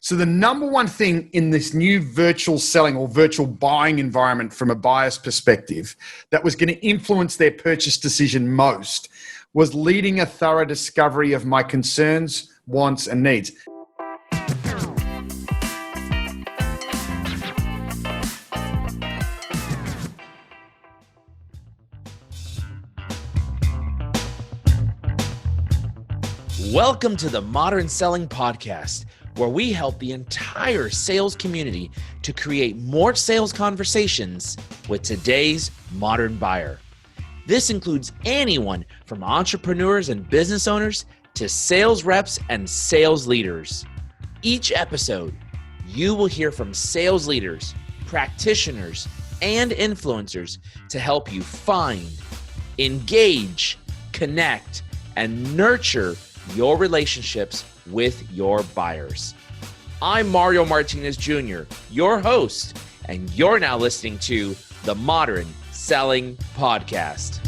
So the number one thing in this new virtual selling or virtual buying environment from a buyer's perspective that was going to influence their purchase decision most was leading a thorough discovery of my concerns, wants, and needs. Welcome to the Modern Selling Podcast, where we help the entire sales community to create more sales conversations with today's modern buyer. This includes anyone from entrepreneurs and business owners to sales reps and sales leaders. Each episode, you will hear from sales leaders, practitioners, and influencers to help you find, engage, connect, and nurture your relationships with your buyers. I'm Mario Martinez Jr., your host, and you're now listening to the Modern Selling Podcast.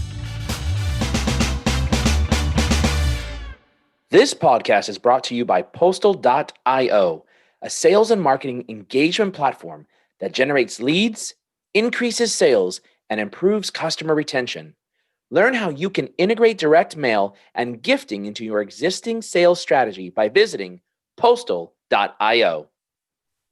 This podcast is brought to you by Postal.io, a sales and marketing engagement platform that generates leads, increases sales, and improves customer retention. Learn how you can integrate direct mail and gifting into your existing sales strategy by visiting Postal.io.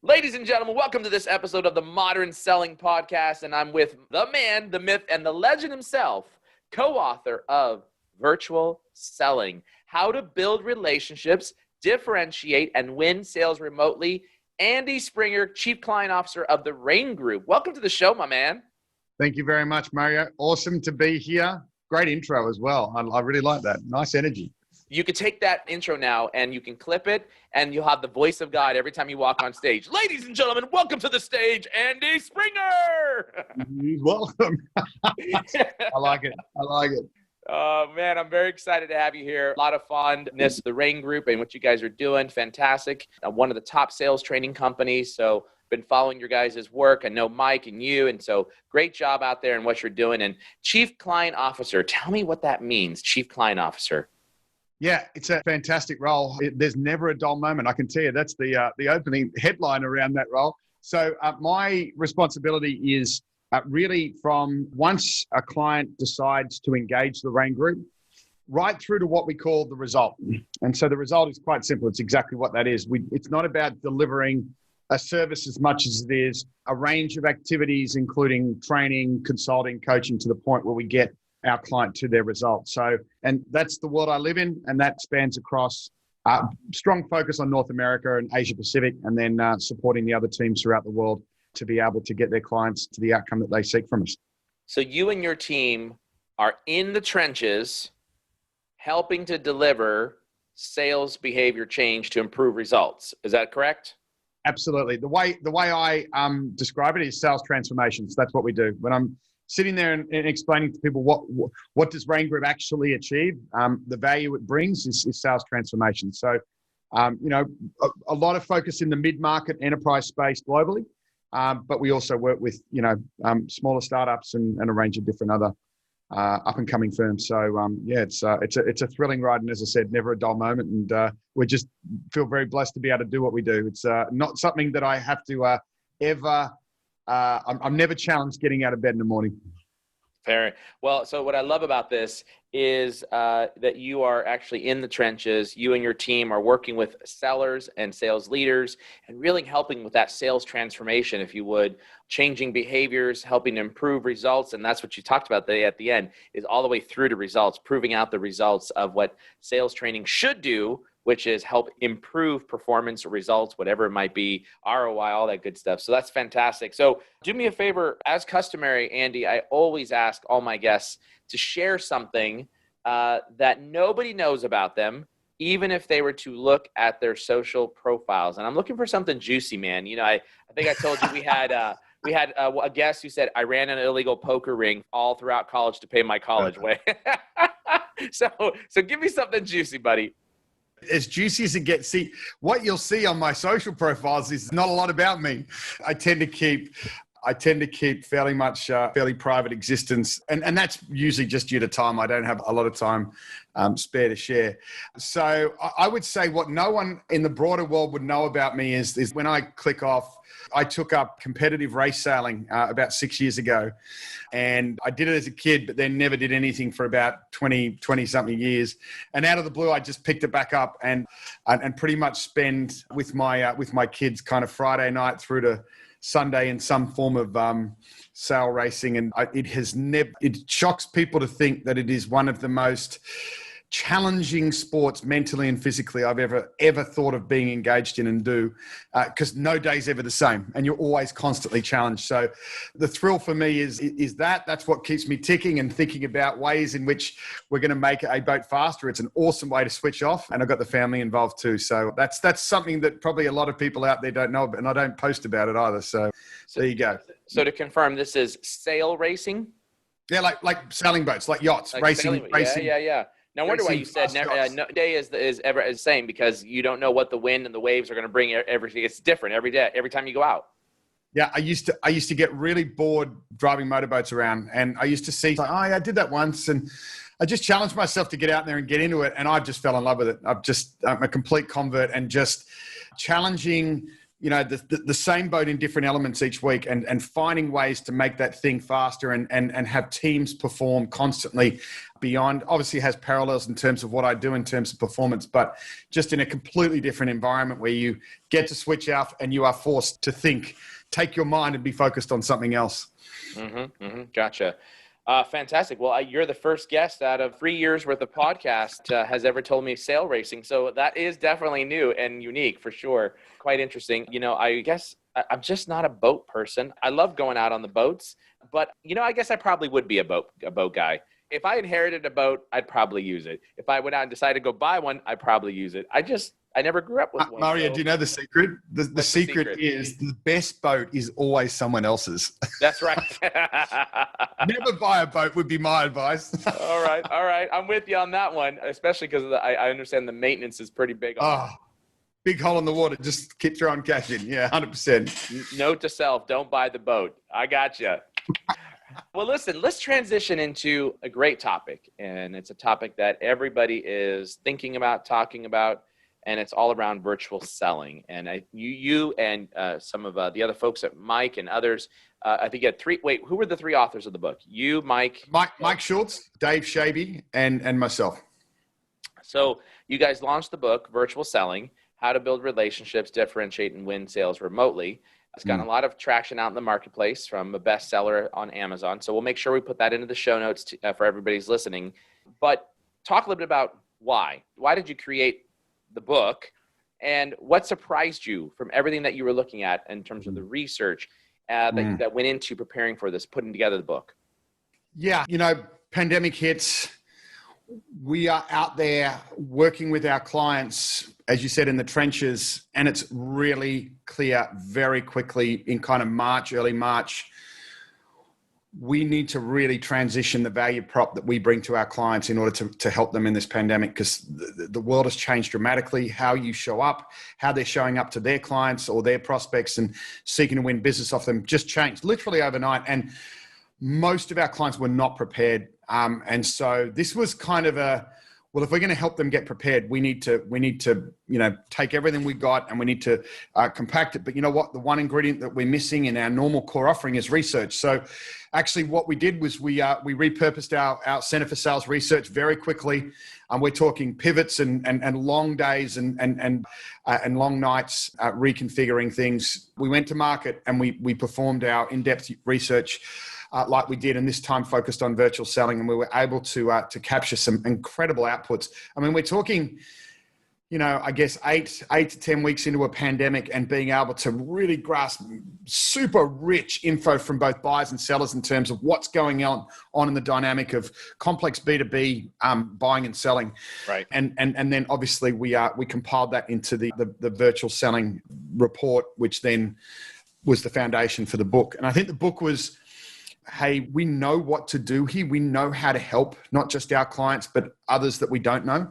Ladies and gentlemen, welcome to this episode of the Modern Selling Podcast, and I'm with the man, the myth, and the legend himself, co-author of Virtual Selling, How to Build Relationships, Differentiate, and Win Sales Remotely, Andy Springer, Chief Client Officer of the Rain Group. Welcome to the show, my man. Thank you very much, Mario. Awesome to be here. Great intro as well. I really like that. Nice energy. You could take that intro now and you can clip it and you'll have the voice of God every time you walk on stage. Ladies and gentlemen, welcome to the stage, Andy Springer. You're welcome. I like it. I like it. Oh, man, I'm very excited to have you here. A lot of fondness, the Rain Group and what you guys are doing. Fantastic. One of the top sales training companies. So been following your guys' work. I know Mike and you, and so great job out there and what you're doing. And Chief Client Officer, tell me what that means, Chief Client Officer. Yeah, it's a fantastic role. There's never a dull moment. I can tell you that's the opening headline around that role. So my responsibility is really from once a client decides to engage the Rain Group, right through to what we call the result. And so the result is quite simple. It's exactly what that is. It's not about delivering a service as much as it is a range of activities, including training, consulting, coaching, to the point where we get our client to their results. So, and that's the world I live in, and that spans across strong focus on North America and Asia Pacific, and then supporting the other teams throughout the world to be able to get their clients to the outcome that they seek from us. So you and your team are in the trenches helping to deliver sales behavior change to improve results. Is that correct? Absolutely. The way I describe it is sales transformations. That's what we do. When I'm sitting there and explaining to people what does Rain Group actually achieve, the value it brings is sales transformation. So, a lot of focus in the mid-market enterprise space globally, but we also work with smaller startups and a range of different other up-and-coming firms. So, it's a thrilling ride, and as I said, never a dull moment, and we just feel very blessed to be able to do what we do. It's not something that I have to ever. I'm never challenged getting out of bed in the morning. Fair. Well, so what I love about this is that you are actually in the trenches. You and your team are working with sellers and sales leaders and really helping with that sales transformation, if you would, changing behaviors, helping to improve results. And that's what you talked about at the end, is all the way through to results, proving out the results of what sales training should do, which is help improve performance or results, whatever it might be, ROI, all that good stuff. So that's fantastic. So do me a favor, as customary, Andy, I always ask all my guests to share something that nobody knows about them, even if they were to look at their social profiles. And I'm looking for something juicy, man. I think I told you we had a guest who said, I ran an illegal poker ring all throughout college to pay my college way. So give me something juicy, buddy. As juicy as it gets. See, what you'll see on my social profiles is not a lot about me. I tend to keep I tend to keep fairly private existence. And that's usually just due to time. I don't have a lot of time spare to share. So I would say what no one in the broader world would know about me is when I click off, I took up competitive race sailing about 6 years ago. And I did it as a kid, but then never did anything for about 20 something years. And out of the blue, I just picked it back up and pretty much spend with my kids kind of Friday night through to Sunday in some form of sail racing. And it shocks people to think that it is one of the most challenging sports mentally and physically I've ever thought of being engaged in and do, because no day's ever the same and you're always constantly challenged. So the thrill for me is that's what keeps me ticking and thinking about ways in which we're going to make a boat faster. It's an awesome way to switch off, and I've got the family involved too. So that's something that probably a lot of people out there don't know about, and I don't post about it either. So there you go. So to confirm, this is sail racing? Yeah, like sailing boats, like yachts, like racing. Yeah. No wonder why you said no day is ever the same, because you don't know what the wind and the waves are going to bring. Everything it's different every day, every time you go out. Yeah, I used to get really bored driving motorboats around, and I used to see, I did that once, and I just challenged myself to get out there and get into it, and I just fell in love with it. I'm a complete convert, and just challenging, the same boat in different elements each week, and finding ways to make that thing faster and have teams perform constantly beyond. Obviously has parallels in terms of what I do in terms of performance, but just in a completely different environment where you get to switch off and you are forced to take your mind and be focused on something else. Gotcha. Fantastic. Well, you're the first guest out of 3 years worth of podcast has ever told me sail racing. So that is definitely new and unique for sure. Quite interesting. I guess I'm just not a boat person. I love going out on the boats, but I guess I probably would be a boat guy. If I inherited a boat, I'd probably use it. If I went out and decided to go buy one, I'd probably use it. I never grew up with one. Mario, so. do you know the secret? The secret is the best boat is always someone else's. That's right. Never buy a boat would be my advice. All right. I'm with you on that one, especially because I understand the maintenance is pretty big on that. Big hole in the water. Just keep throwing cash in. Yeah, 100%. Note to self, don't buy the boat. I got you. Well, listen, let's transition into a great topic. And it's a topic that everybody is thinking about, talking about, and it's all around virtual selling. And you and some of the other folks at Mike and others, I think you had three. Wait, who were the three authors of the book? You, Mike Schultz, Dave Shaby, and myself. So you guys launched the book, Virtual Selling, How to Build Relationships, Differentiate, and Win Sales Remotely. It's gotten a lot of traction out in the marketplace from a bestseller on Amazon. So we'll make sure we put that into the show notes for everybody's listening. But talk a little bit about why. Why did you create the book? And what surprised you from everything that you were looking at in terms of the research that went into preparing for this, putting together the book? Yeah, pandemic hits. We are out there working with our clients, as you said, in the trenches, and it's really clear very quickly in kind of early March, we need to really transition the value prop that we bring to our clients in order to help them in this pandemic, because the world has changed dramatically. How you show up, how they're showing up to their clients or their prospects and seeking to win business off them just changed literally overnight. And most of our clients were not prepared. And so this was kind of if we're going to help them get prepared, we need to, take everything we got and we need to compact it. But you know what? The one ingredient that we're missing in our normal core offering is research. So actually what we did was we repurposed our Center for Sales Research very quickly. We're talking pivots and long days and long nights reconfiguring things. We went to market and we performed our in-depth research like we did, and this time focused on virtual selling, and we were able to capture some incredible outputs. I mean, we're talking, I guess 8 to 10 weeks into a pandemic and being able to really grasp super rich info from both buyers and sellers in terms of what's going on in the dynamic of complex B2B buying and selling. Right. And then obviously we compiled that into the virtual selling report, which then was the foundation for the book. And I think the book was, hey, we know what to do here. We know how to help not just our clients, but others that we don't know.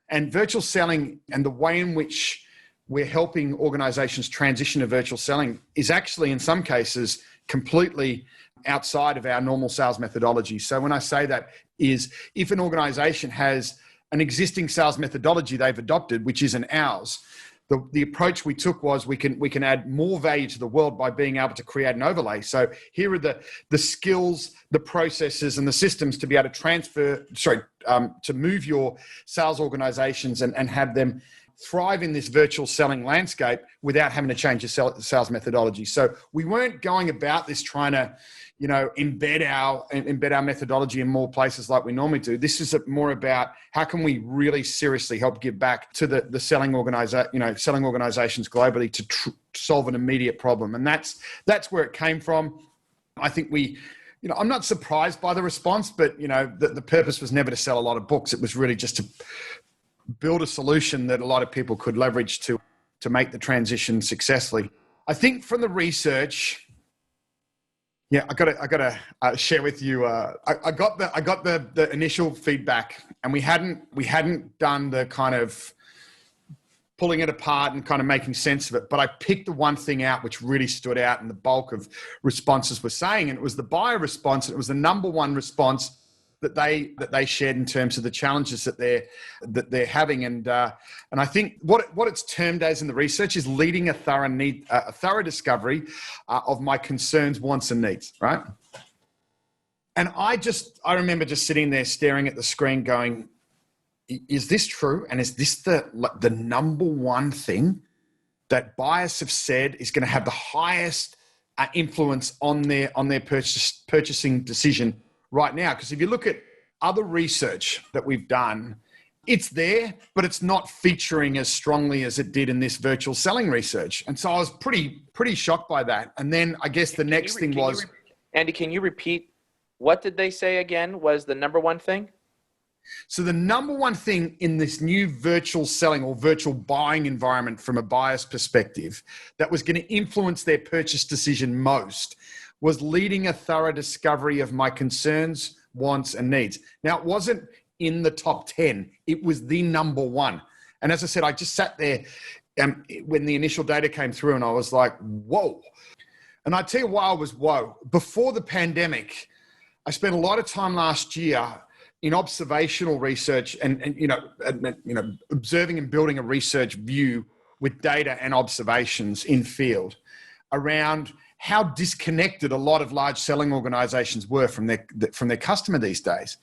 And virtual selling and the way in which we're helping organizations transition to virtual selling is actually, in some cases, completely outside of our normal sales methodology. So when I say that is, if an organization has an existing sales methodology they've adopted, which isn't ours, the approach we took was we can add more value to the world by being able to create an overlay. So here are the skills, the processes, and the systems to be able to to move your sales organizations and have them thrive in this virtual selling landscape without having to change your sales methodology. So we weren't going about this trying to, embed our methodology in more places like we normally do. This is more about how can we really seriously help give back to the selling organizations globally to solve an immediate problem. And that's where it came from. I think I'm not surprised by the response, but the purpose was never to sell a lot of books. It was really just to build a solution that a lot of people could leverage to make the transition successfully. I think from the research, I gotta share with you. I got the initial feedback, and we hadn't done the kind of pulling it apart and kind of making sense of it. But I picked the one thing out which really stood out, and the bulk of responses were saying, and it was the buyer response, and it was the number one response that they shared in terms of the challenges that they're having, and I think what it's termed as in the research is leading a thorough discovery of my concerns, wants, and needs. Right, and I remember just sitting there staring at the screen, going, "Is this true? And is this the number one thing that buyers have said is going to have the highest influence on their purchasing decision right now?" Because if you look at other research that we've done, it's there, but it's not featuring as strongly as it did in this virtual selling research. And so I was pretty shocked by that. And then I guess the next thing was... Andy, can you repeat, what did they say again was the number one thing? So the number one thing in this new virtual selling or virtual buying environment from a buyer's perspective that was going to influence their purchase decision most was leading a thorough discovery of my concerns, wants, and needs. Now, it wasn't in the top 10. It was the number one. And as I said, I just sat there when the initial data came through, and I was like, whoa. And I tell you why I was whoa. Before the pandemic, I spent a lot of time last year in observational research and observing and building a research view with data and observations in field around how disconnected a lot of large selling organizations were from their customer these days.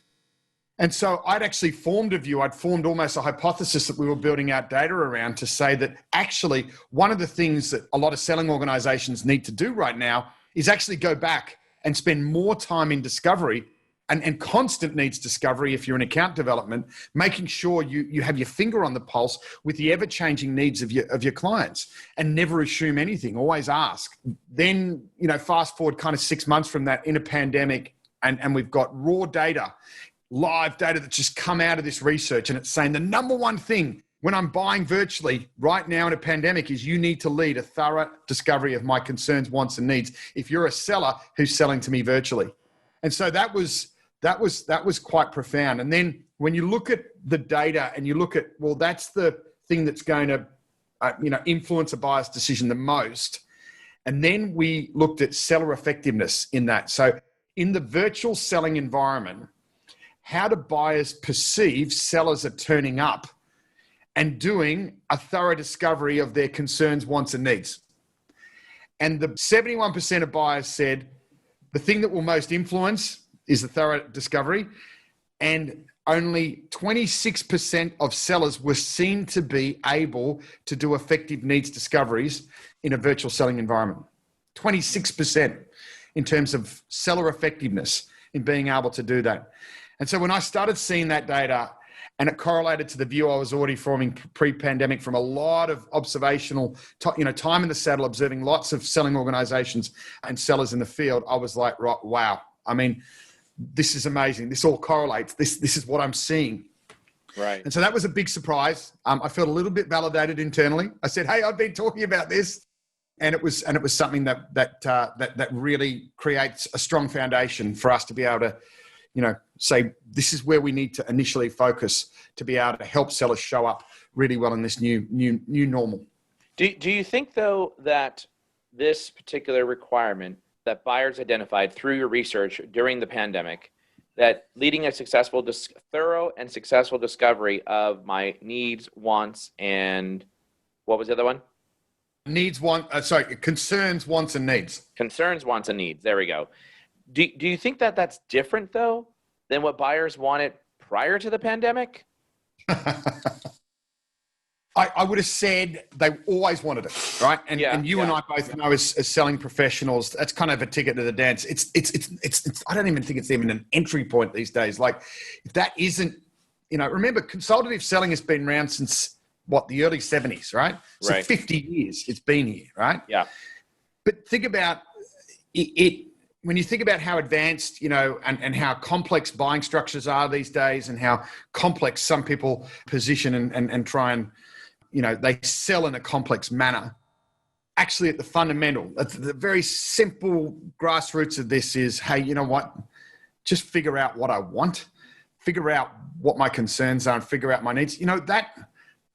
And so I'd actually formed a view, I'd formed almost a hypothesis that we were building out data around to say that actually one of the things that a lot of selling organizations need to do right now is actually go back and spend more time in discovery and constant needs discovery if you're in account development, making sure you have your finger on the pulse with the ever-changing needs of your clients, and never assume anything, always ask. Then, fast forward kind of 6 months from that in a pandemic, and we've got raw data, live data that's just come out of this research, and it's saying the number one thing when I'm buying virtually right now in a pandemic is you need to lead a thorough discovery of my concerns, wants, and needs if you're a seller who's selling to me virtually. And so that was quite profound. And then when you look at the data and you look at, well, that's the thing that's going to, influence a buyer's decision the most. And then we looked at seller effectiveness in that. So in the virtual selling environment, how do buyers perceive sellers are turning up and doing a thorough discovery of their concerns, wants, and needs? And the 71% of buyers said the thing that will most influence is the thorough discovery, and only 26% of sellers were seen to be able to do effective needs discoveries in a virtual selling environment. 26% in terms of seller effectiveness in being able to do that. And so when I started seeing that data, and it correlated to the view I was already forming pre-pandemic from a lot of observational, time in the saddle, observing lots of selling organizations and sellers in the field, I was like, right, wow. I mean, this is amazing. This all correlates. This is what I'm seeing. Right. And so that was a big surprise. I felt a little bit validated internally. I said, hey, I've been talking about this. And it was something that really creates a strong foundation for us to be able to, say this is where we need to initially focus to be able to help sellers show up really well in this new normal. Do you think, though, that this particular requirement that buyers identified through your research during the pandemic that leading a thorough and successful discovery of my needs, wants, and what was the other one? Concerns, wants, and needs. Concerns, wants, and needs. There we go. Do you think that that's different, though, than what buyers wanted prior to the pandemic? I would have said they always wanted it, right? And you and I both know as selling professionals, that's kind of a ticket to the dance. It's I don't even think it's even an entry point these days. Like, if that isn't, remember, consultative selling has been around since the early 70s, right? So right. 50 years it's been here, right? Yeah. But think about it when you think about how advanced, and how complex buying structures are these days, and how complex some people position and try and, they sell in a complex manner. Actually, at the fundamental, at the very simple grassroots of this is, hey, you know what? Just figure out what I want, figure out what my concerns are, and figure out my needs. That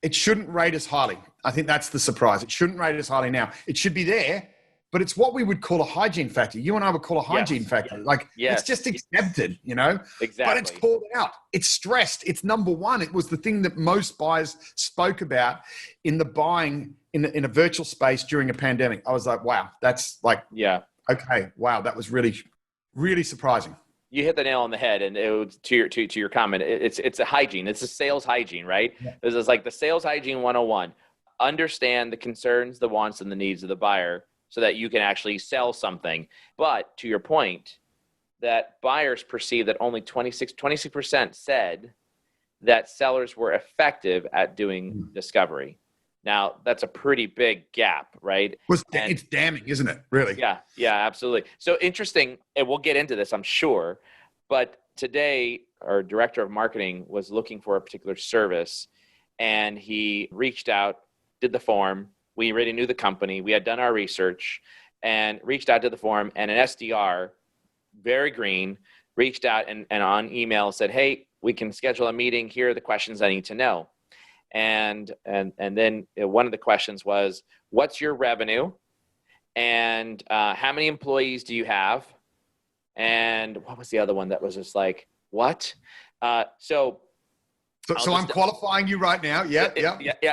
it shouldn't rate as highly. I think that's the surprise. It shouldn't rate as highly now. It should be there, but it's what we would call a hygiene factor. You and I would call a hygiene factor. Like, it's just accepted, Exactly. But it's called out. It's stressed. It's number one. It was the thing that most buyers spoke about in the buying in a virtual space during a pandemic. I was like, wow, that's like, okay, wow, that was really, really surprising. You hit the nail on the head, and it was, to your comment, it's a hygiene. It's a sales hygiene, right? Yeah. This is like the sales hygiene 101. Understand the concerns, the wants, and the needs of the buyer so that you can actually sell something. But to your point, that buyers perceive that only 26% said that sellers were effective at doing discovery. Now, that's a pretty big gap, right? It's damning, isn't it? Really? Yeah, absolutely. So interesting, and we'll get into this, I'm sure. But today, our director of marketing was looking for a particular service, and he reached out, did the form. We already knew the company. We had done our research and reached out to the form, and an SDR, very green, reached out and on email said, hey, we can schedule a meeting. Here are the questions I need to know. And then one of the questions was, what's your revenue? And how many employees do you have? And what was the other one that was just like, what? So I'm qualifying you right now. Yeah.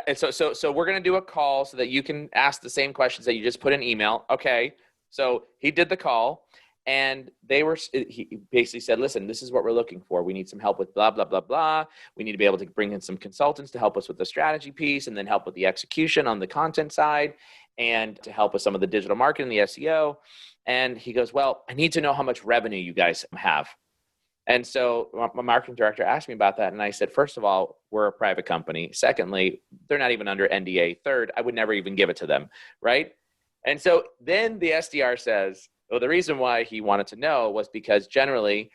And so we're going to do a call so that you can ask the same questions that you just put in email. Okay. So he did the call. And he basically said, listen, this is what we're looking for. We need some help with blah, blah, blah, blah. We need to be able to bring in some consultants to help us with the strategy piece, and then help with the execution on the content side, and to help with some of the digital marketing, the SEO. And he goes, well, I need to know how much revenue you guys have. And so my marketing director asked me about that. And I said, first of all, we're a private company. Secondly, they're not even under NDA. Third, I would never even give it to them. Right. And so then the SDR says, well, the reason why he wanted to know was because generally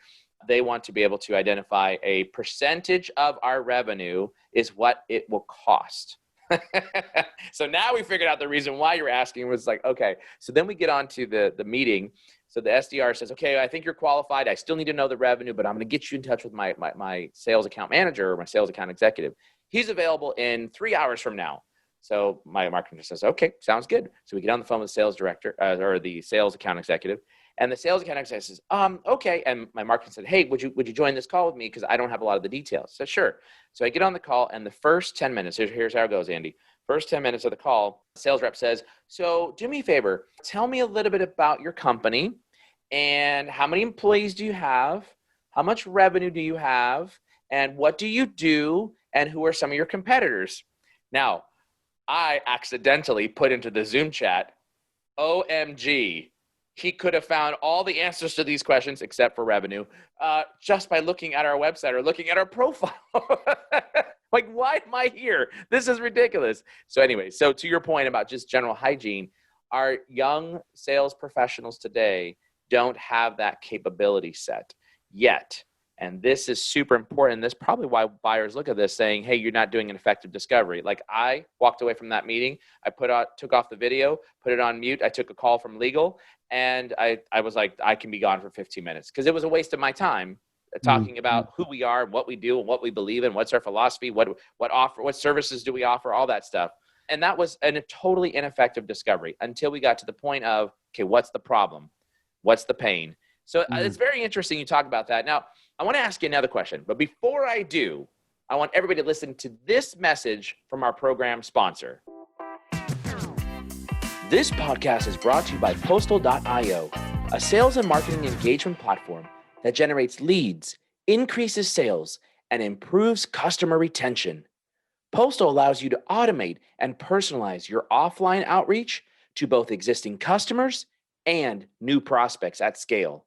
they want to be able to identify a percentage of our revenue is what it will cost. So now we figured out the reason why you're asking was like, okay. So then we get on to the meeting. So the SDR says, okay, I think you're qualified. I still need to know the revenue, but I'm going to get you in touch with my sales account manager or my sales account executive. He's available in 3 hours from now. So my marketing says, okay, sounds good. So we get on the phone with the sales director or the sales account executive, and the sales account executive says, okay. And my marketing said, hey, would you join this call with me? Because I don't have a lot of the details. So sure. So I get on the call, and the first 10 minutes, here's how it goes, Andy. First 10 minutes of the call, the sales rep says, so do me a favor, tell me a little bit about your company and how many employees do you have? How much revenue do you have? And what do you do? And who are some of your competitors? Now, I accidentally put into the Zoom chat, OMG, he could have found all the answers to these questions except for revenue just by looking at our website or looking at our profile. Like, why am I here? This is ridiculous. So anyway, so to your point about just general hygiene, our young sales professionals today don't have that capability set yet. And this is super important. This is probably why buyers look at this saying, hey, you're not doing an effective discovery. Like, I walked away from that meeting. I took off the video, put it on mute. I took a call from legal, and I was like, I can be gone for 15 minutes because it was a waste of my time talking about who we are, what we do, and what we believe in, what's our philosophy, what services do we offer, all that stuff. And that was a totally ineffective discovery until we got to the point of, okay, what's the problem? What's the pain? So it's very interesting you talk about that. Now, I want to ask you another question, but before I do, I want everybody to listen to this message from our program sponsor. This podcast is brought to you by Postal.io, a sales and marketing engagement platform that generates leads, increases sales, and improves customer retention. Postal allows you to automate and personalize your offline outreach to both existing customers and new prospects at scale.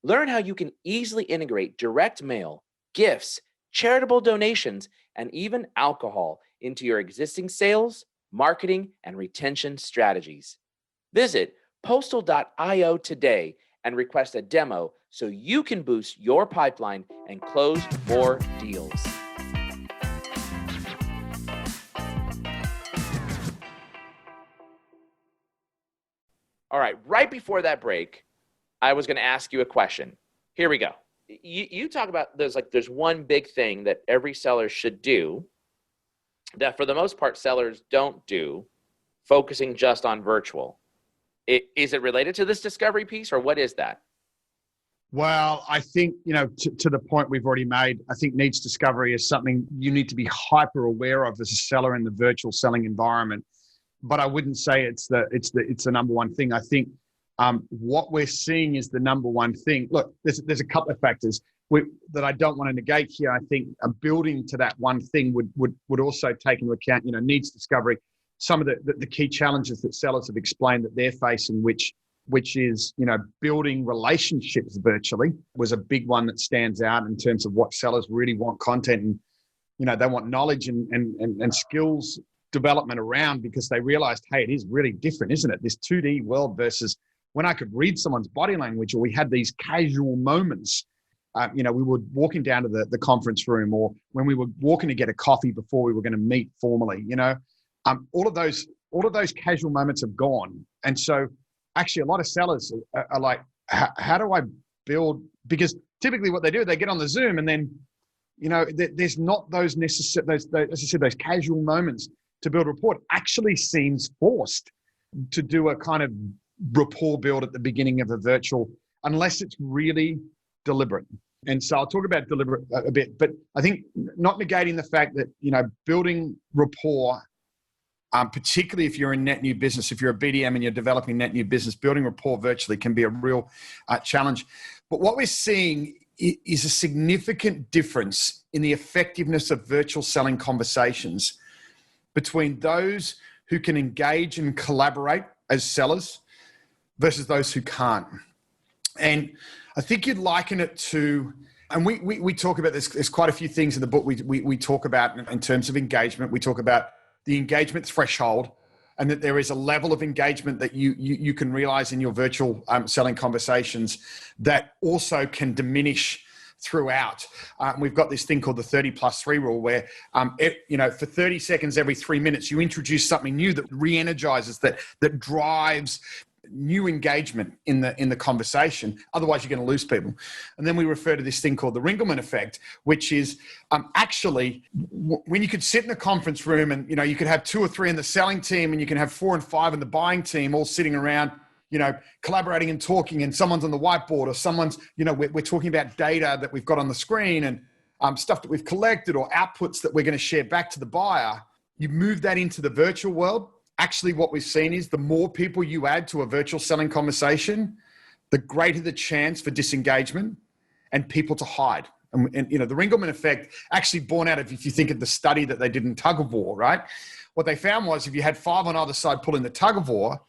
Learn how you can easily integrate direct mail, gifts, charitable donations, and even alcohol into your existing sales, marketing, and retention strategies. Visit Postal.io today and request a demo so you can boost your pipeline and close more deals. All right, right before that break, I was going to ask you a question. Here we go. You talk about there's one big thing that every seller should do that for the most part sellers don't do, focusing just on virtual. Is it related to this discovery piece, or what is that? Well, I think, to the point we've already made, I think needs discovery is something you need to be hyper aware of as a seller in the virtual selling environment. But I wouldn't say it's the number one thing. I think what we're seeing is the number one thing. Look, there's a couple of factors that I don't want to negate here. I think a building to that one thing would also take into account, needs discovery. Some of the key challenges that sellers have explained that they're facing, which is, building relationships virtually, was a big one that stands out in terms of what sellers really want content and, they want knowledge and skills development around, because they realized, hey, it is really different, isn't it? This 2D world versus when I could read someone's body language, or we had these casual moments. We were walking down to the conference room, or when we were walking to get a coffee before we were going to meet formally, all of those casual moments have gone. And so actually a lot of sellers are like, how do I build? Because typically what they do, they get on the Zoom and then, there's not those necessary, those, as I said, those casual moments to build rapport. It actually seems forced to do a kind of rapport build at the beginning of a virtual, unless it's really deliberate. And so I'll talk about deliberate a bit, but I think not negating the fact that, building rapport, particularly if you're in net new business, if you're a BDM and you're developing net new business, building rapport virtually can be a real challenge. But what we're seeing is a significant difference in the effectiveness of virtual selling conversations between those who can engage and collaborate as sellers versus those who can't. And I think you'd liken it to, and we talk about this, there's quite a few things in the book we talk about in terms of engagement. We talk about the engagement threshold, and that there is a level of engagement that you can realize in your virtual selling conversations that also can diminish throughout. We've got this thing called the 30+3 rule, where, for 30 seconds every 3 minutes, you introduce something new that re-energizes, that drives new engagement in the conversation. Otherwise, you're going to lose people. And then we refer to this thing called the Ringelmann Effect, which is actually when you could sit in a conference room and, you could have 2 or 3 in the selling team, and you can have 4 and 5 in the buying team, all sitting around, collaborating and talking, and someone's on the whiteboard, or someone's, we're talking about data that we've got on the screen, and stuff that we've collected, or outputs that we're going to share back to the buyer. You move that into the virtual world. Actually, what we've seen is the more people you add to a virtual selling conversation, the greater the chance for disengagement and people to hide. And the Ringelmann Effect actually born out of, if you think of the study that they did in tug of war, right? What they found was if you had 5 on either side pulling the tug of war,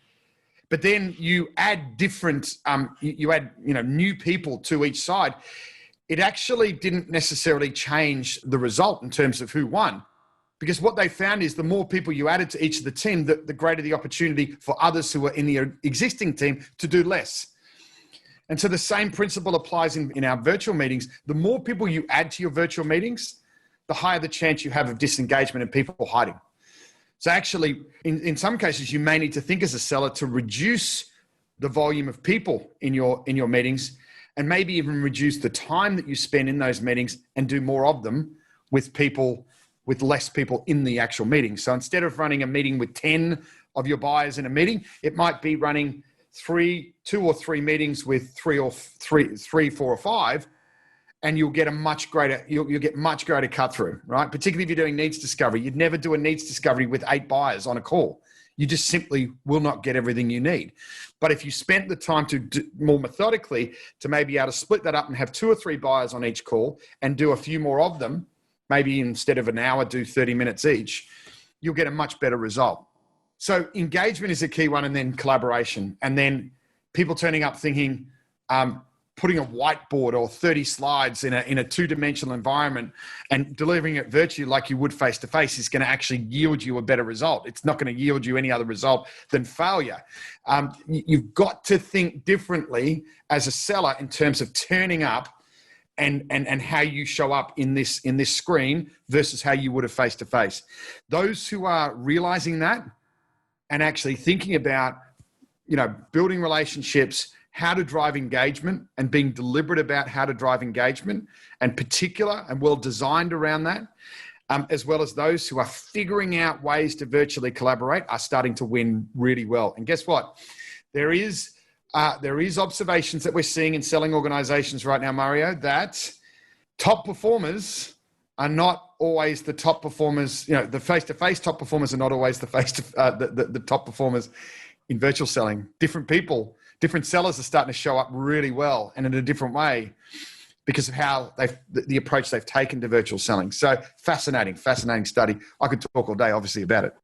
but then you add different, you add new people to each side, it actually didn't necessarily change the result in terms of who won. Because what they found is the more people you added to each of the team, the greater the opportunity for others who are in the existing team to do less. And so the same principle applies in our virtual meetings. The more people you add to your virtual meetings, the higher the chance you have of disengagement and people hiding. So actually, in some cases, you may need to think as a seller to reduce the volume of people in your meetings, and maybe even reduce the time that you spend in those meetings and do more of them with less people in the actual meeting. So instead of running a meeting with 10 of your buyers in a meeting, it might be running two or three meetings with three, four or five, and you'll get much greater cut through, right? Particularly if you're doing needs discovery. You'd never do a needs discovery with 8 buyers on a call. You just simply will not get everything you need. But if you spent the time to do more methodically, to maybe be able to split that up and have 2 or 3 buyers on each call and do a few more of them, maybe instead of an hour, do 30 minutes each, you'll get a much better result. So engagement is a key one, and then collaboration. And then people turning up thinking, putting a whiteboard or 30 slides in a 2-dimensional environment and delivering it virtually like you would face-to-face is going to actually yield you a better result. It's not going to yield you any other result than failure. You've got to think differently as a seller in terms of turning up and how you show up in this screen versus how you would have face-to-face. Those who are realizing that and actually thinking about, building relationships, how to drive engagement, and being deliberate about how to drive engagement, and particular and well designed around that, as well as those who are figuring out ways to virtually collaborate, are starting to win really well. And guess what? There is observations that we're seeing in selling organizations right now, Mario, that top performers are not always the top performers. The face-to-face top performers are not always the top performers in virtual selling. Different people, different sellers are starting to show up really well and in a different way because of how the approach they've taken to virtual selling. So fascinating study. I could talk all day, obviously, about it.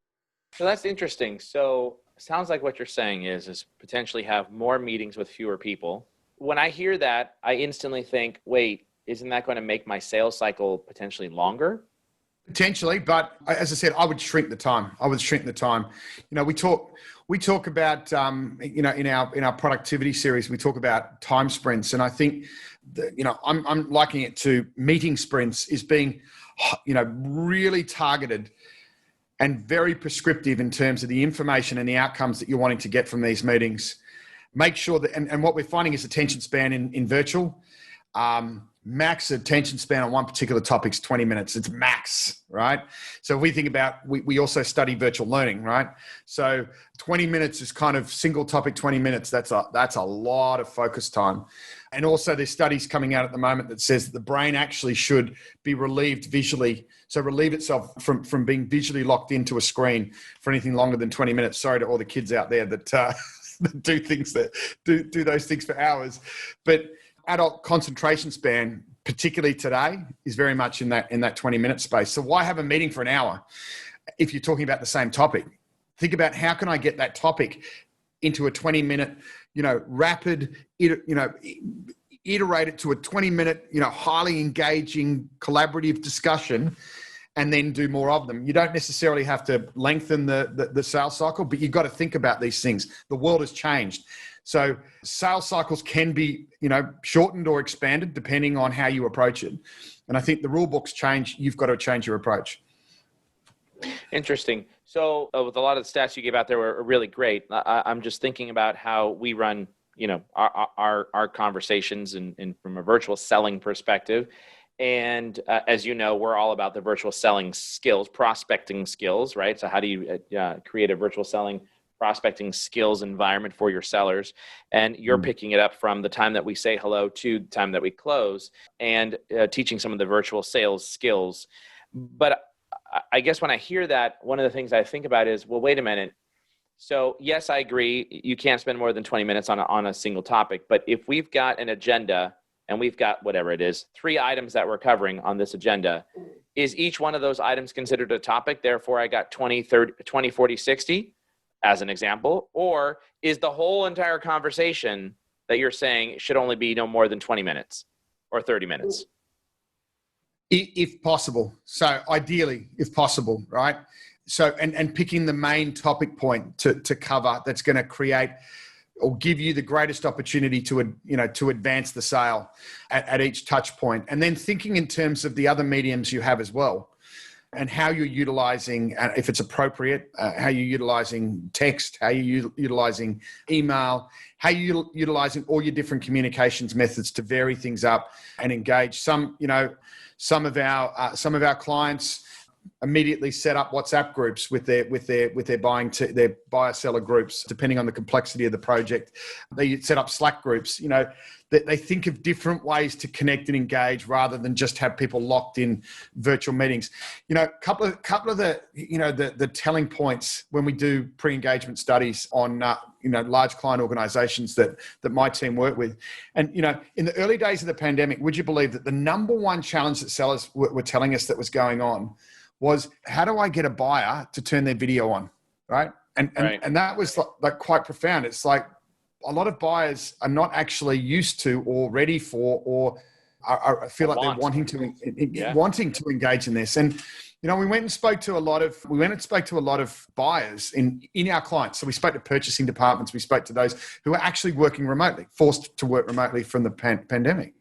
So that's interesting. So it sounds like what you're saying is potentially have more meetings with fewer people. When I hear that, I instantly think, wait, isn't that going to make my sales cycle potentially longer? Potentially, but as I said, I would shrink the time. We talk about, in our productivity series, we talk about time sprints. And I think, I'm likening it to meeting sprints is being, really targeted and very prescriptive in terms of the information and the outcomes that you're wanting to get from these meetings. Make sure that, and what we're finding is attention span in virtual, max attention span on one particular topic is 20 minutes. It's max, right? So if we think about, we also study virtual learning, right? So 20 minutes is kind of single topic, 20 minutes. That's a lot of focus time. And also there's studies coming out at the moment that says that the brain actually should be relieved visually. So relieve itself from being visually locked into a screen for anything longer than 20 minutes. Sorry to all the kids out there that do things that do those things for hours. But adult concentration span, particularly today, is very much in that 20-minute space. So why have a meeting for an hour if you're talking about the same topic? Think about how can I get that topic into a 20-minute, rapid, iterate it to a 20-minute, highly engaging, collaborative discussion, and then do more of them. You don't necessarily have to lengthen the sales cycle, but you've got to think about these things. The world has changed. So sales cycles can be, shortened or expanded depending on how you approach it. And I think the rule books change. You've got to change your approach. Interesting. So with a lot of the stats you gave out there were really great. I'm just thinking about how we run, our conversations and from a virtual selling perspective. And as you know, we're all about the virtual selling skills, prospecting skills, right? So how do you create a virtual selling prospecting skills environment for your sellers? And you're picking it up from the time that we say hello to the time that we close, and teaching some of the virtual sales skills. But I guess when I hear that, one of the things I think about is, well, wait a minute. So yes, I agree. You can't spend more than 20 minutes on a single topic. But if we've got an agenda and we've got whatever it is, 3 items that we're covering on this agenda, is each one of those items considered a topic? Therefore, I got 20, 30, 20, 40, 60 as an example. Or is the whole entire conversation that you're saying should only be no more than 20 minutes or 30 minutes? If possible. So ideally, if possible, right? So, and picking the main topic point to cover that's going to create or give you the greatest opportunity to advance the sale at each touch point. And then thinking in terms of the other mediums you have as well, and how you're utilizing, if it's appropriate, how you're utilizing text, how you're utilizing email, how you're utilizing all your different communications methods to vary things up and engage. Some of our clients immediately set up WhatsApp groups with their their buyer seller groups, depending on the complexity of the project. They set up Slack groups. They think of different ways to connect and engage rather than just have people locked in virtual meetings. Couple of the telling points when we do pre-engagement studies on large client organizations that my team work with. And in the early days of the pandemic, would you believe that the number one challenge that sellers were telling us that was going on was, how do I get a buyer to turn their video on, right? And that was like quite profound. It's like, a lot of buyers are not actually used to or ready for, or feel like they're wanting to engage in this. And we went and spoke to a lot of buyers in our clients. So we spoke to purchasing departments. We spoke to those who are actually working remotely, forced to work remotely from the pandemic.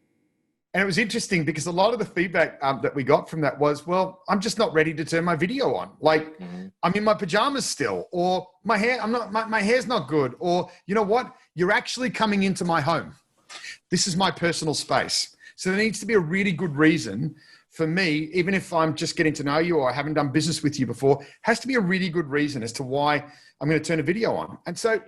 And it was interesting because a lot of the feedback that we got from that was, well, I'm just not ready to turn my video on. Like, I'm in my pajamas still, or my hair's not good, or you know what? You're actually coming into my home. This is my personal space. So there needs to be a really good reason for me, even if I'm just getting to know you or I haven't done business with you before, has to be a really good reason as to why I'm going to turn a video on. And so,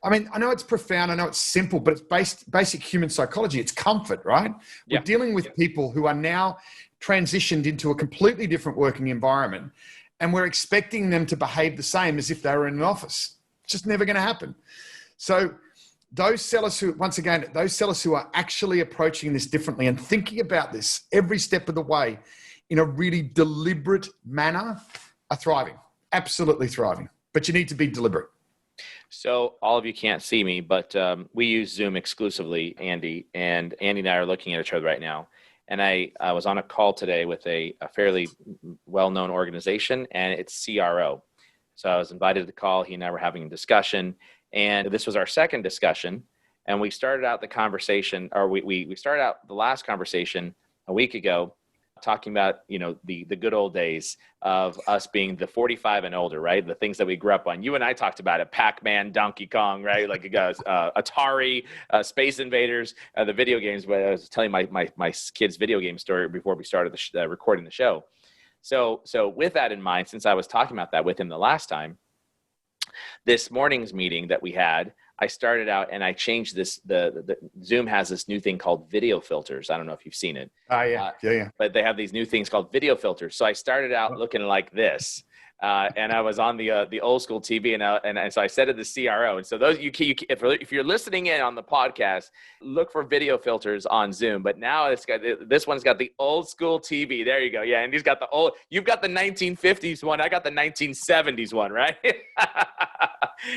I know it's profound, I know it's simple, but it's basic human psychology. It's comfort, right? We're dealing with people who are now transitioned into a completely different working environment, and we're expecting them to behave the same as if they were in an office. It's just never going to happen. So those sellers who are actually approaching this differently and thinking about this every step of the way in a really deliberate manner are thriving, absolutely thriving. But you need to be deliberate. So all of you can't see me, but we use Zoom exclusively, Andy. And Andy and I are looking at each other right now. And I was on a call today with a fairly well-known organization, and it's CRO. So I was invited to the call. He and I were having a discussion. And this was our second discussion. And we started out the conversation, or we started out the last conversation a week ago, talking about, the good old days of us being the 45 and older, right? The things that we grew up on. You and I talked about it, Pac-Man, Donkey Kong, right? Like Atari, Space Invaders, the video games. But I was telling my kids' video game story before we started recording the show. So with that in mind, since I was talking about that with him the last time, this morning's meeting that we had, I started out and I changed this. The Zoom has this new thing called video filters. I don't know if you've seen it. Yeah. But they have these new things called video filters. So I started out looking like this, and I was on the old school TV, and so I said to the CRO. And so those if you're listening in on the podcast, look for video filters on Zoom. But now this one's got the old school TV. There you go. Yeah, and you've got the 1950s one. I got the 1970s one, right?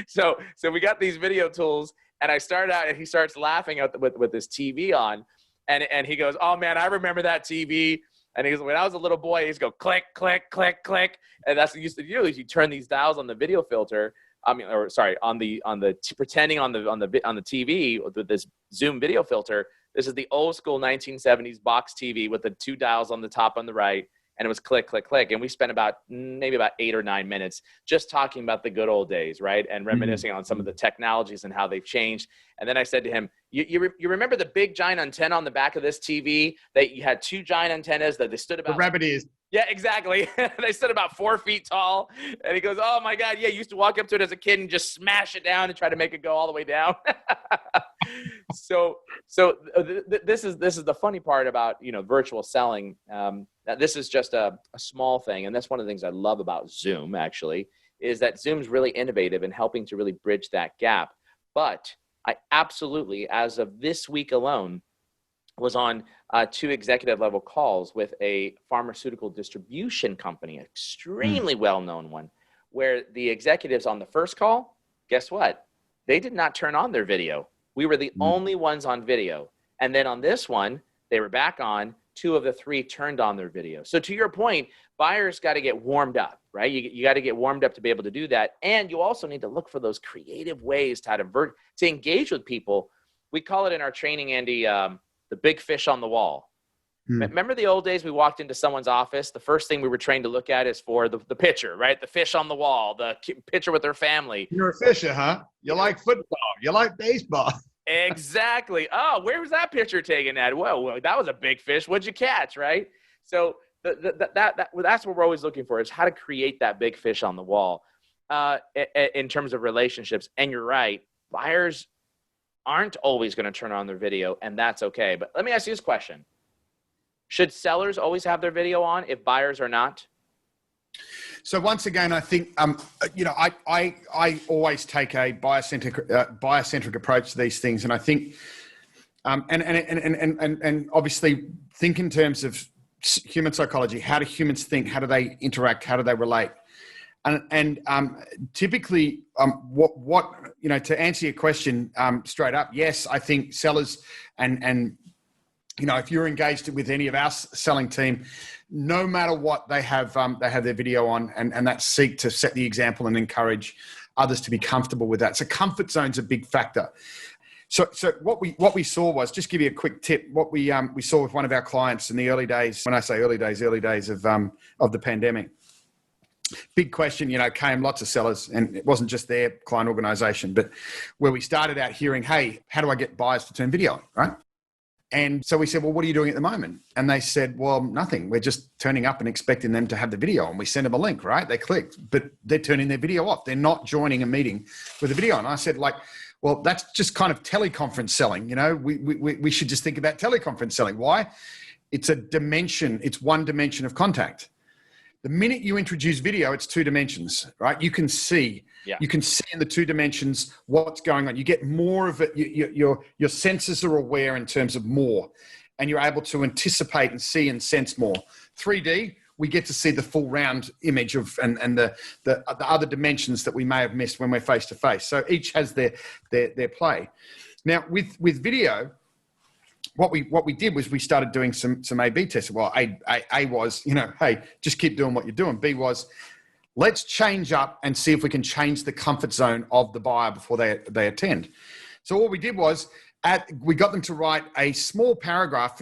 So we got these video tools, and I started out, and he starts laughing with this TV on, and he goes, "Oh man, I remember that TV." And he goes, "When I was a little boy, he used to go click, click, click, click," and that's what you used to do. Is you turn these dials on the video filter. Pretending on the TV with this Zoom video filter. This is the old school 1970s box TV with the two dials on the top on the right. And it was click, click, click. And we spent maybe about 8 or 9 minutes just talking about the good old days, right? And reminiscing on some of the technologies and how they've changed. And then I said to him, you remember the big giant antenna on the back of this TV that you had two giant antennas that they stood about? The rabbit ears. Yeah, exactly. They stood about 4 feet tall. And he goes, "Oh my God, yeah, you used to walk up to it as a kid and just smash it down and try to make it go all the way down." So this is the funny part about, virtual selling. This is just a small thing. And that's one of the things I love about Zoom, actually, is that Zoom's really innovative in helping to really bridge that gap. But I absolutely, as of this week alone, was on 2 executive level calls with a pharmaceutical distribution company, extremely well-known one, where the executives on the first call, guess what? They did not turn on their video. We were the only ones on video. And then on this one, they were back on. 2 of the 3 turned on their video. So to your point, buyers got to get warmed up, right? You got to get warmed up to be able to do that. And you also need to look for those creative ways to engage with people. We call it in our training, Andy, the big fish on the wall. Remember the old days we walked into someone's office, the first thing we were trained to look at is for the picture, right? The fish on the wall, the picture with their family. You're a fisher, huh? You like football. You like baseball. Exactly. Oh, where was that picture taken at? Well, that was a big fish. What'd you catch, right? So that's what we're always looking for, is how to create that big fish on the wall in terms of relationships. And you're right, buyers aren't always going to turn on their video, and that's okay. But let me ask you this question. Should sellers always have their video on if buyers are not? So once again, I think, I always take a buyer-centric approach to these things. And I think, and obviously think in terms of human psychology. How do humans think? How do they interact? How do they relate? And typically, to answer your question straight up, yes, I think sellers and if you're engaged with any of our selling team, no matter what, they have their video on, and that seek to set the example and encourage others to be comfortable with that. So comfort zone's a big factor. So what we saw was, just give you a quick tip. What we saw with one of our clients in the early days. When I say early days of the pandemic. Big question, came lots of sellers, and it wasn't just their client organization, but where we started out hearing, hey, how do I get buyers to turn video on, right? And so we said, well, what are you doing at the moment? And they said, well, nothing. We're just turning up and expecting them to have the video on. We send them a link, right? They clicked, but they're turning their video off. They're not joining a meeting with a video on. I said, well, that's just kind of teleconference selling. We should just think about teleconference selling. Why? It's a dimension. It's one dimension of contact. The minute you introduce video, it's two dimensions, right? You can see. Yeah. You can see in the two dimensions what's going on. You get more of it. Your senses are aware in terms of more, and you're able to anticipate and see and sense more. 3D, we get to see the full round image of and the other dimensions that we may have missed when we're face to face. So each has their play. Now with video, what we did was we started doing some A/B tests. Well, A was, hey, just keep doing what you're doing. B was, let's change up and see if we can change the comfort zone of the buyer before they attend. So what we did was we got them to write a small paragraph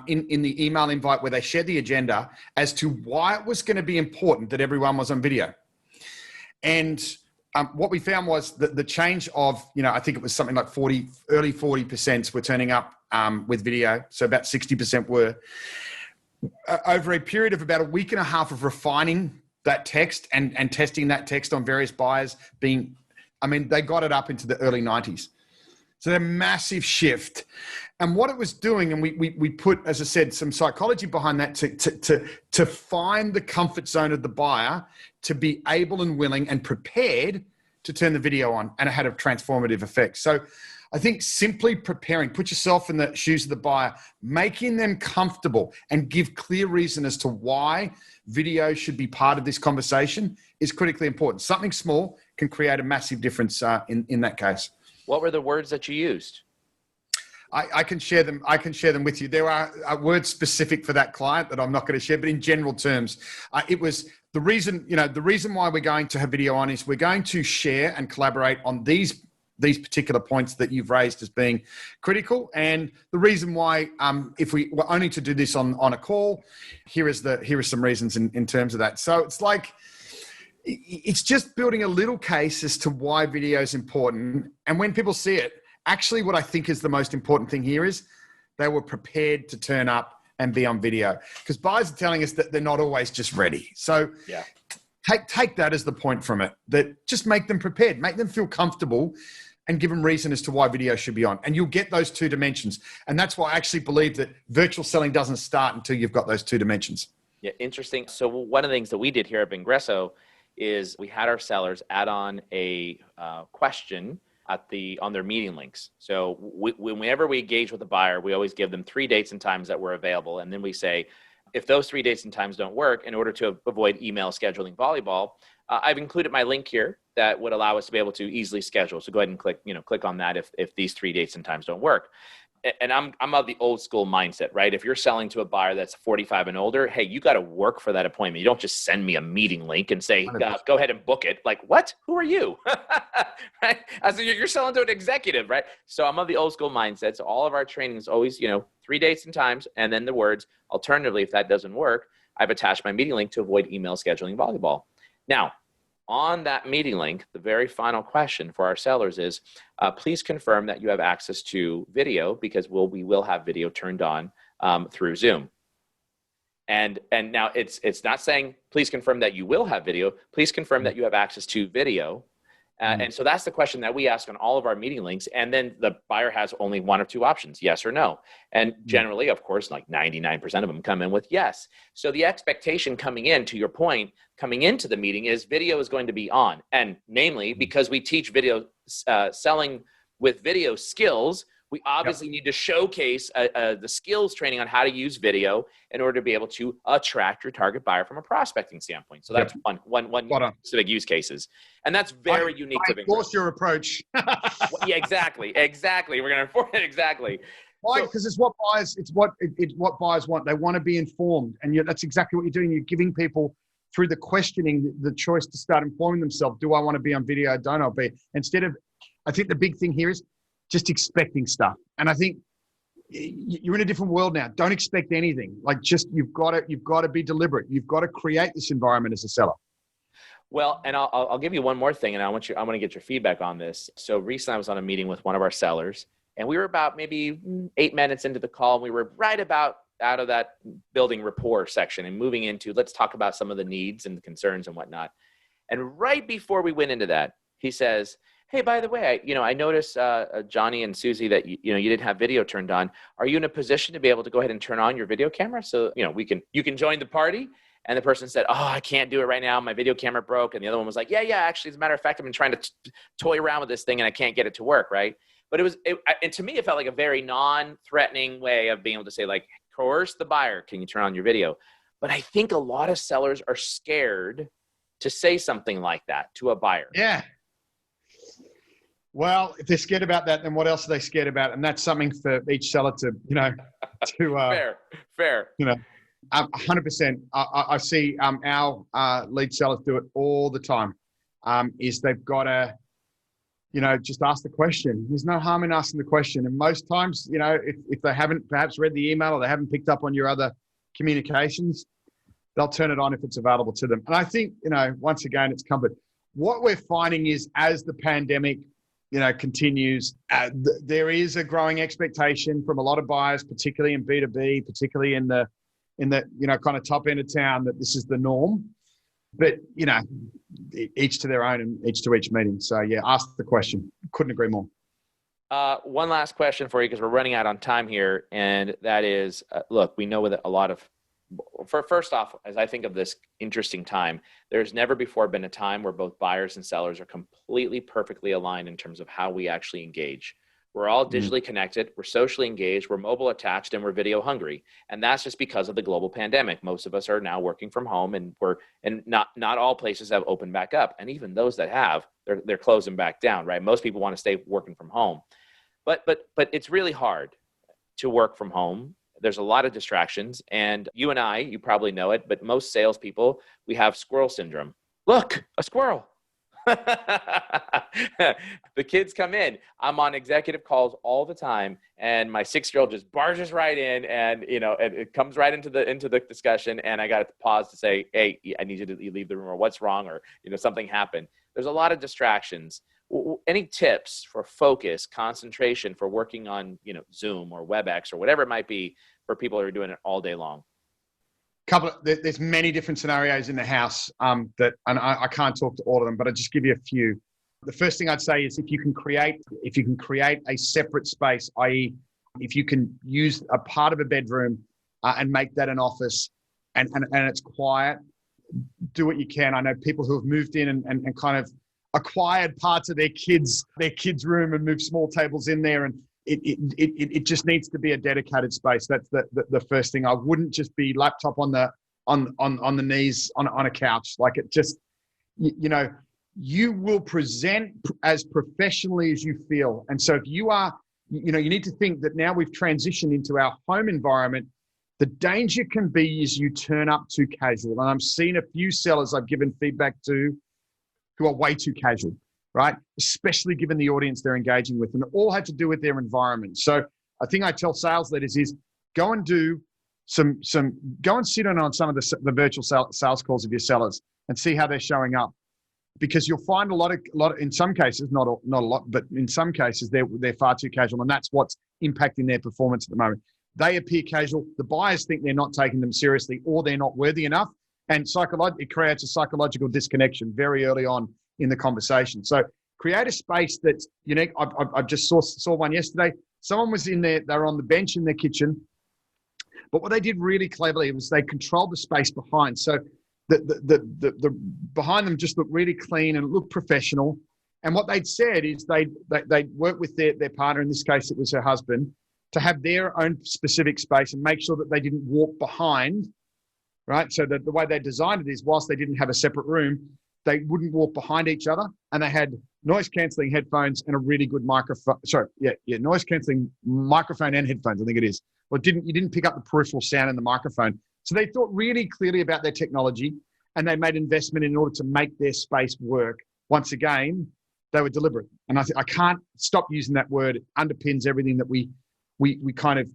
in the email invite where they shared the agenda as to why it was going to be important that everyone was on video. And what we found was that the change of, I think it was something like early 40% were turning up with video. So about 60% were. Over a period of about a week and a half of refining that text and testing that text on various buyers they got it up into the early 90s. So a massive shift. And what it was doing, and we put, as I said, some psychology behind that to find the comfort zone of the buyer, to be able and willing and prepared to turn the video on, and it had a transformative effect. So I think simply preparing, put yourself in the shoes of the buyer, making them comfortable and give clear reason as to why video should be part of this conversation is critically important. Something small can create a massive difference in that case. What were the words that you used? I can share them. I can share them with you. There are words specific for that client that I'm not going to share, but in general terms, it was the reason. The reason why we're going to have video on is we're going to share and collaborate on these particular points that you've raised as being critical. And the reason why, if we were only to do this on a call, here are some reasons in terms of that. So it's just building a little case as to why video is important. And when people see it, actually what I think is the most important thing here is they were prepared to turn up and be on video, because buyers are telling us that they're not always just ready. So yeah. Take that as the point from it, that just make them prepared, make them feel comfortable, and give them reason as to why video should be on. And you'll get those two dimensions. And that's why I actually believe that virtual selling doesn't start until you've got those two dimensions. Yeah, interesting. So one of the things that we did here at Vengreso is we had our sellers add on a question on their meeting links. So whenever we engage with a buyer, we always give them 3 dates and times that were available. And then we say, if those 3 dates and times don't work, in order to avoid email scheduling volleyball, I've included my link here that would allow us to be able to easily schedule. So go ahead and click on that if these 3 dates and times don't work. And I'm of the old school mindset, right? If you're selling to a buyer that's 45 and older, hey, you got to work for that appointment. You don't just send me a meeting link and say, go ahead and book it. Like, what? Who are you? Right? As you're selling to an executive, right? So I'm of the old school mindset. So all of our training is always, 3 dates and times, and then the words. Alternatively, if that doesn't work, I've attached my meeting link to avoid email scheduling volleyball. Now, on that meeting link, the very final question for our sellers is, please confirm that you have access to video, because we will have video turned on through Zoom. And now it's not saying, please confirm that you will have video. Please confirm that you have access to video. And so that's the question that we ask on all of our meeting links. And then the buyer has only one or two options, yes or no. And generally, of course, like 99% of them come in with yes. So the expectation coming in, to your point, coming into the meeting is video is going to be on. And namely, because we teach video selling with video skills, we obviously need to showcase the skills training on how to use video in order to be able to attract your target buyer from a prospecting standpoint. So that's one specific use cases. And that's very unique to Vengreso. Enforce your approach. Yeah, exactly. We're going to enforce it. Exactly. Why? Because it's what buyers want. They want to be informed. And that's exactly what you're doing. You're giving people, through the questioning, the choice to start informing themselves. Do I want to be on video? Don't I be? Instead of, I think the big thing here is just expecting stuff. And I think you're in a different world now. Don't expect anything. Like, just, you've got to be deliberate. You've got to create this environment as a seller. Well, and I'll give you one more thing, and I want to get your feedback on this. So recently I was on a meeting with one of our sellers, and we were about maybe 8 minutes into the call, and we were right about out of that building rapport section and moving into, let's talk about some of the needs and the concerns and whatnot. And right before we went into that, he says, hey, by the way, I noticed, Johnny and Susie, that you didn't have video turned on. Are you in a position to be able to go ahead and turn on your video camera so you can join the party? And the person said, oh, I can't do it right now. My video camera broke. And the other one was like, yeah, actually, as a matter of fact, I've been trying to toy around with this thing and I can't get it to work, right? But and to me, it felt like a very non-threatening way of being able to say, like, coerce the buyer. Can you turn on your video? But I think a lot of sellers are scared to say something like that to a buyer. Yeah. Well, if they're scared about that, then what else are they scared about? And that's something for each seller to fair. 100%. I see our lead sellers do it all the time. Is they've got to, just ask the question. There's no harm in asking the question. And most times, if they haven't perhaps read the email or they haven't picked up on your other communications, they'll turn it on if it's available to them. And I think, once again, it's comfort. What we're finding is, as the pandemic continues, there is a growing expectation from a lot of buyers, particularly in B2B, particularly in the kind of top end of town, that this is the norm. But each to their own and each to each meeting. So yeah, ask the question. Couldn't agree more. One last question for you, because we're running out on time here, and that is, look, we know that a lot of, first off, as I think of this interesting time, there's never before been a time where both buyers and sellers are completely perfectly aligned in terms of how we actually engage. We're all digitally connected, we're socially engaged, we're mobile attached, and we're video hungry. And that's just because of the global pandemic. Most of us are now working from home, and not all places have opened back up. And even those that have, they're closing back down, right? Most people want to stay working from home. But it's really hard to work from home. There's a lot of distractions, and you and I, you probably know it, but most salespeople, we have squirrel syndrome. Look, a squirrel. The kids come in. I'm on executive calls all the time, and my 6-year-old just barges right in, and it comes right into the discussion, and I got to pause to say, hey, I need you to leave the room, or what's wrong, or something happened. There's a lot of distractions. Any tips for focus, concentration for working on Zoom or WebEx or whatever it might be for people who are doing it all day long? There's many different scenarios in the house and I can't talk to all of them, but I'll just give you a few. The first thing I'd say is, if you can create a separate space, i.e. if you can use a part of a bedroom and make that an office and it's quiet, do what you can. I know people who have moved in and kind of acquired parts of their kids' room and moved small tables in there, and it just needs to be a dedicated space. That's the first thing. I wouldn't just be laptop on the knees on a couch. Like, it just, you will present as professionally as you feel. And so if you are, you need to think that now we've transitioned into our home environment. The danger can be is you turn up too casual. And I'm seeing a few sellers I've given feedback to who are way too casual, right? Especially given the audience they're engaging with, and it all had to do with their environment. So I think I tell sales leaders is, go and do go and sit in on some of the virtual sales calls of your sellers and see how they're showing up, because you'll find a lot of in some cases, not a lot, but in some cases they're far too casual, and that's what's impacting their performance at the moment. They appear casual. The buyers think they're not taking them seriously or they're not worthy enough. And it creates a psychological disconnection very early on in the conversation. So create a space that's unique. I just saw one yesterday. Someone was in there, they were on the bench in their kitchen. But what they did really cleverly was they controlled the space behind. So the behind them just looked really clean and it looked professional. And what they'd said is they'd work with their partner, in this case it was her husband, to have their own specific space and make sure that they didn't walk behind, right? So the way they designed it is whilst they didn't have a separate room, they wouldn't walk behind each other, and they had noise-cancelling headphones and a really good microphone. Noise-cancelling microphone and headphones, I think it is. Well, you didn't pick up the peripheral sound in the microphone. So they thought really clearly about their technology, and they made investment in order to make their space work. Once again, they were deliberate. And I can't stop using that word. It underpins everything that we kind of,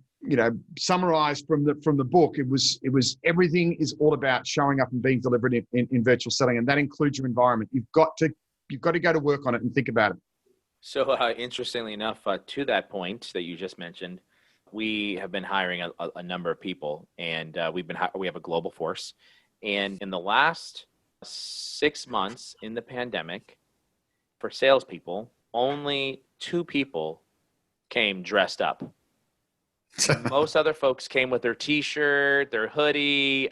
summarized from the book. It was everything is all about showing up and being deliberate in virtual selling, and that includes your environment. You've got to go to work on it and think about it. So interestingly enough, to that point that you just mentioned, we have been hiring a number of people, and we have a global force. And in the last 6 months in the pandemic, for salespeople, only 2 people came dressed up. Most other folks came with their T-shirt, their hoodie,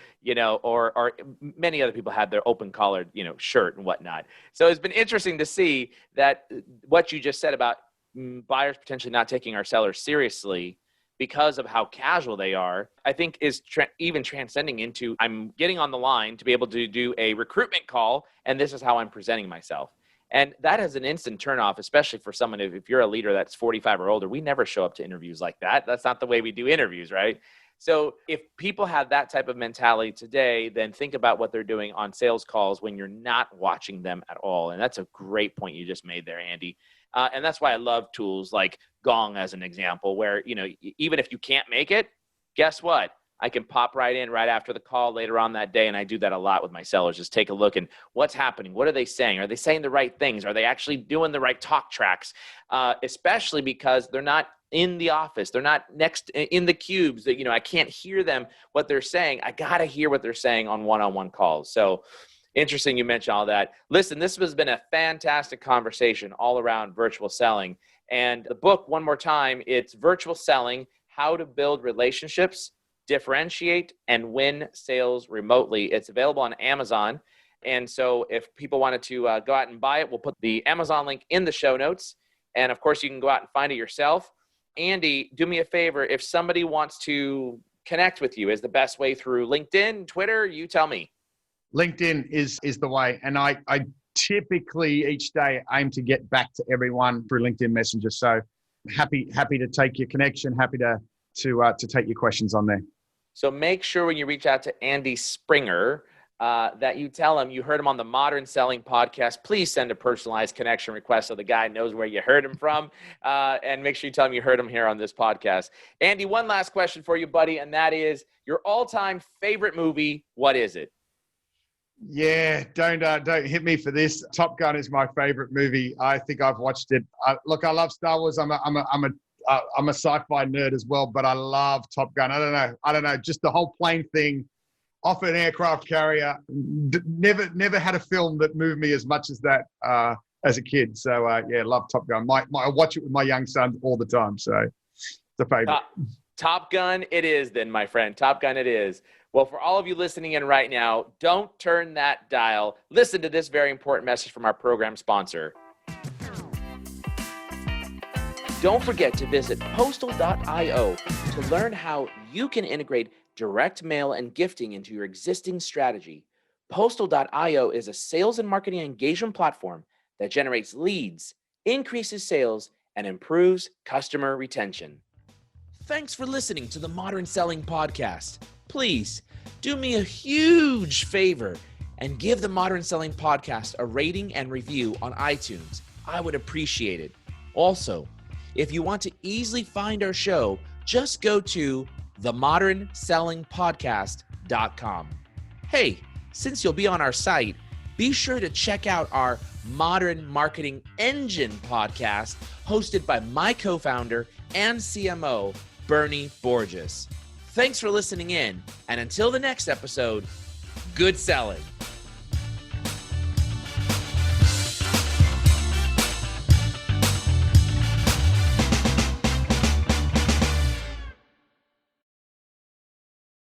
or many other people had their open collared, shirt and whatnot. So it's been interesting to see that what you just said about buyers potentially not taking our sellers seriously because of how casual they are, I think is even transcending into I'm getting on the line to be able to do a recruitment call, and this is how I'm presenting myself. And that is an instant turnoff, especially for someone, if you're a leader that's 45 or older. We never show up to interviews like that. That's not the way we do interviews, right? So if people have that type of mentality today, then think about what they're doing on sales calls when you're not watching them at all. And that's a great point you just made there, Andy. And that's why I love tools like Gong as an example, where, even if you can't make it, guess what? I can pop right in right after the call later on that day. And I do that a lot with my sellers. Just take a look and what's happening. What are they saying? Are they saying the right things? Are they actually doing the right talk tracks? Especially because they're not in the office. They're not next in the cubes. That I can't hear them, what they're saying. I got to hear what they're saying on one-on-one calls. So interesting you mentioned all that. Listen, this has been a fantastic conversation all around virtual selling. And the book, one more time, it's Virtual Selling, How to Build Relationships, Differentiate, and Win Sales Remotely. It's available on Amazon. And so if people wanted to go out and buy it, we'll put the Amazon link in the show notes. And of course, you can go out and find it yourself. Andy, do me a favor. If somebody wants to connect with you, is the best way through LinkedIn, Twitter? You tell me. LinkedIn is the way. And I typically each day aim to get back to everyone through LinkedIn Messenger. So happy to take your connection, happy to take your questions on there. So make sure when you reach out to Andy Springer that you tell him you heard him on the Modern Selling podcast. Please send a personalized connection request so the guy knows where you heard him from. And make sure you tell him you heard him here on this podcast. Andy, one last question for you, buddy, and that is your all-time favorite movie. What is it? Yeah, don't hit me for this. Top Gun is my favorite movie. I think I've watched it. Look, I love Star Wars. I'm a sci-fi nerd as well, but I love Top Gun. I don't know. Just the whole plane thing, off an aircraft carrier. Never had a film that moved me as much as that as a kid. So yeah, love Top Gun. I watch it with my young son all the time. So it's a favorite. Top Gun it is then, my friend. Top Gun it is. Well, for all of you listening in right now, don't turn that dial. Listen to this very important message from our program sponsor. Don't forget to visit postal.io to learn how you can integrate direct mail and gifting into your existing strategy. Postal.io is a sales and marketing engagement platform that generates leads, increases sales, and improves customer retention. Thanks for listening to the Modern Selling Podcast. Please do me a huge favor and give the Modern Selling Podcast a rating and review on iTunes. I would appreciate it. Also, if you want to easily find our show, just go to themodernsellingpodcast.com. Hey, since you'll be on our site, be sure to check out our Modern Marketing Engine podcast hosted by my co-founder and CMO, Bernie Borges. Thanks for listening in, and until the next episode, good selling.